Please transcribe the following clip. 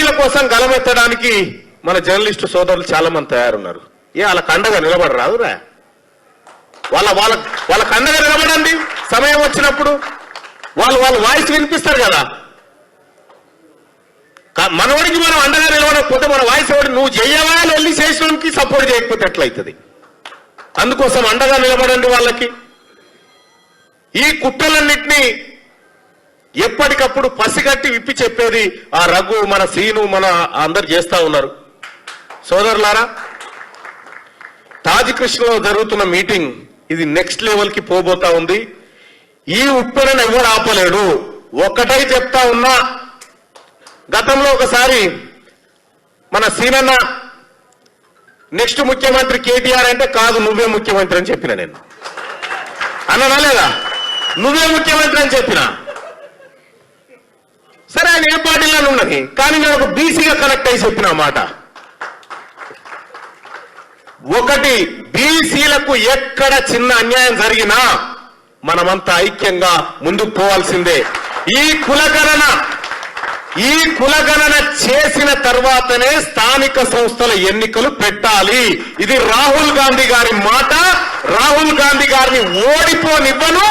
బీసీల కోసం గలమెత్తడానికి మన జర్నలిస్టు సోదరులు చాలా మంది తయారున్నారు. వాళ్ళకి అండగా నిలబడరాదురా? వాళ్ళకి అండగా నిలబడండి. సమయం వచ్చినప్పుడు వాళ్ళు వాయిస్ వినిపిస్తారు కదా. మనవాడికి మనం అండగా నిలబడకపోతే మన వాయిస్ ఎవరు నువ్వు చెయ్యవా అని వెళ్ళి చేసినోనికి సపోర్ట్ చేయకపోతే ఎట్లయితుంది? అందుకోసం అండగా నిలబడండి వాళ్ళకి. ఈ కుట్రలన్నింటినీ ఎప్పటికప్పుడు పసిగట్టి విప్పి చెప్పేది ఆ రఘు, మన సీను, మన అందరు చేస్తా ఉన్నారు. సోదరులారా, తాజ్ కృష్ణలో జరుగుతున్న మీటింగ్ ఇది నెక్స్ట్ లెవెల్ కి పోబోతా ఉంది. ఈ ఉప్పెనను ఎవరు ఆపలేడు. ఒక్కటై చెప్తా ఉన్నా, గతంలో ఒకసారి మన సీనన్న నెక్స్ట్ ముఖ్యమంత్రి కేటీఆర్ అంటే కాదు నువ్వే ముఖ్యమంత్రి అని చెప్పిన. నేను అన్ననా లేదా? నువ్వే ముఖ్యమంత్రి అని చెప్పిన. సరే, ఆయన ఏ పార్టీలో ఉన్నది, కానీ నేను ఒక బీసీగా కనెక్ట్ అయి చెప్పిన మాట. ఒకటి, బీసీలకు ఎక్కడ చిన్న అన్యాయం జరిగినా మనమంతా ఐక్యంగా ముందుకు పోవాల్సిందే. ఈ కులగణన చేసిన తర్వాతనే స్థానిక సంస్థల ఎన్నికలు పెట్టాలి. ఇది రాహుల్ గాంధీ గారి మాట. రాహుల్ గాంధీ గారిని ఓడిపోనివ్వను.